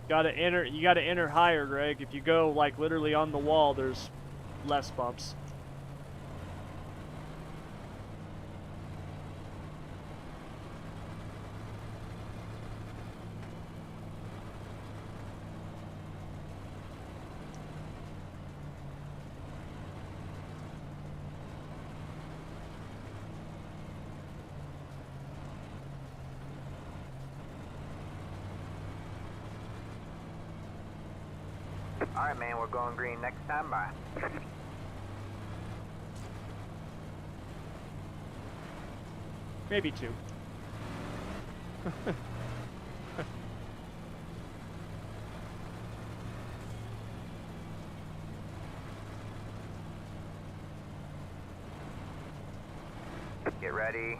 You gotta enter higher, Greg. If you go like literally on the wall, there's less bumps. Alright, man, we're going green next time. Bye. Maybe 2. Get ready.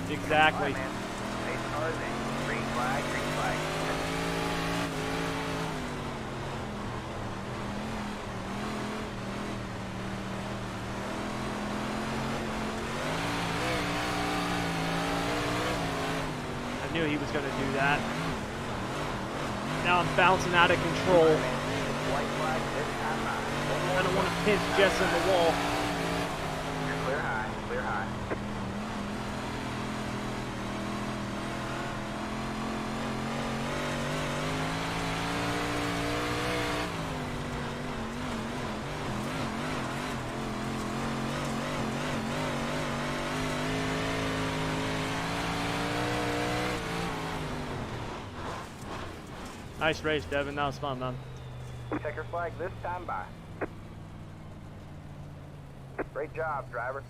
Exactly. Alright, man. Pace cars in. Green flag, green flag. I knew he was going to do that. Now I'm bouncing out of control. White flag this time. I don't want to pinch Jess in the wall. Clear high, clear high. Nice race, Devin. That was fun, man. Checker flag this time. Bye. Great job, driver.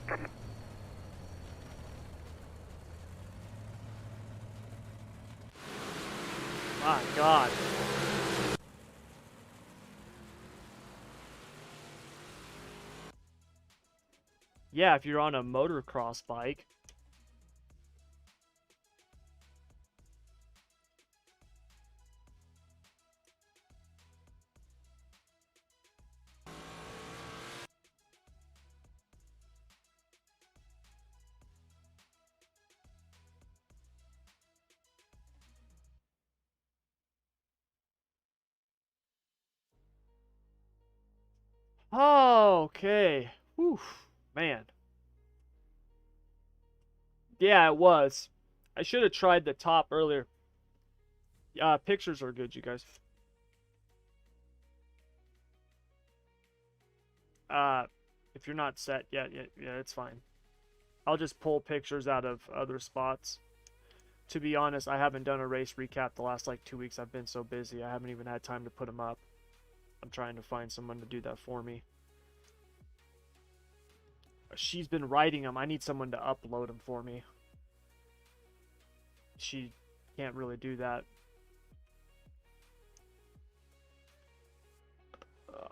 My God. Yeah, if you're on a motocross bike. Oh, okay. Whew, man. Yeah, it was. I should have tried the top earlier. Pictures are good, you guys. If you're not set yet, yeah, it's fine. I'll just pull pictures out of other spots. To be honest, I haven't done a race recap the last like 2 weeks. I've been so busy. I haven't even had time to put them up. I'm trying to find someone to do that for me. She's been writing them. I need someone to upload them for me. She can't really do that.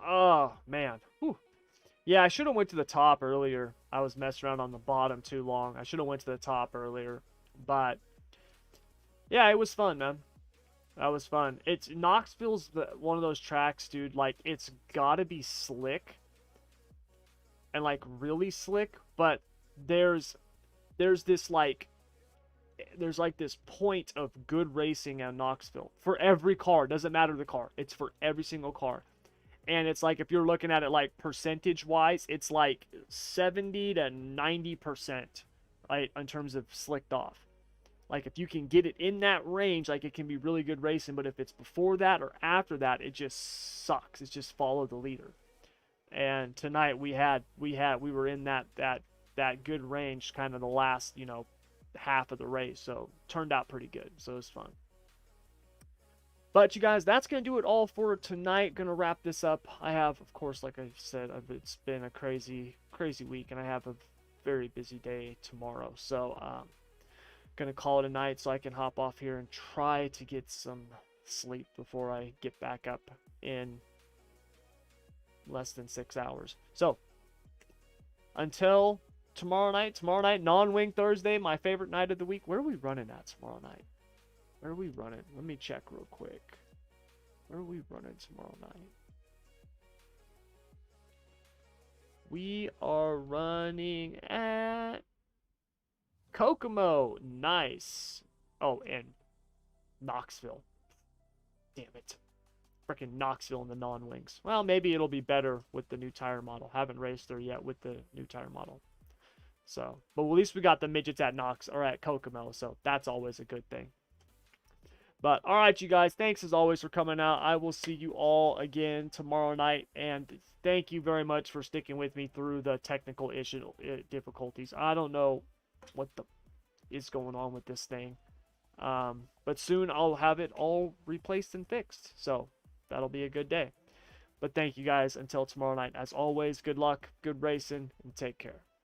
Oh, man. Whew. Yeah, I should have went to the top earlier. I was messing around on the bottom too long. I should have went to the top earlier. But, yeah, it was fun, man. That was fun. It's Knoxville's one of those tracks, dude. Like, it's gotta be slick. And, like, really slick. But there's this, like... There's like this point of good racing at Knoxville. For every car. Doesn't matter the car. It's for every single car. And it's like, if you're looking at it like percentage-wise, it's like 70 to 90%, right, in terms of slicked off. Like, if you can get it in that range, like, it can be really good racing. But if it's before that or after that, it just sucks. It's just follow the leader. And tonight we were in that good range, kind of the last, half of the race. So turned out pretty good. So it was fun. But you guys, that's going to do it all for tonight. Going to wrap this up. I have, of course, like I said, it's been a crazy, crazy week, and I have a very busy day tomorrow. So, going to call it a night so I can hop off here and try to get some sleep before I get back up in less than 6 hours. So, until tomorrow night, non-wing Thursday, my favorite night of the week. Where are we running at tomorrow night? Where are we running? Let me check real quick. Where are we running tomorrow night? We are running at Kokomo. Nice. Oh, and Knoxville. Damn it. Freaking Knoxville in the non-wings. Well, maybe it'll be better with the new tire model. Haven't raced there yet with the new tire model. So, but at least we got the midgets at Knox or at Kokomo, so that's always a good thing. But all right, you guys, thanks as always for coming out. I will see you all again tomorrow night, and thank you very much for sticking with me through the technical issue difficulties. I don't know what the is going on with this thing, but soon I'll have it all replaced and fixed, so that'll be a good day. But thank you guys until tomorrow night. As always, good luck, good racing, and take care.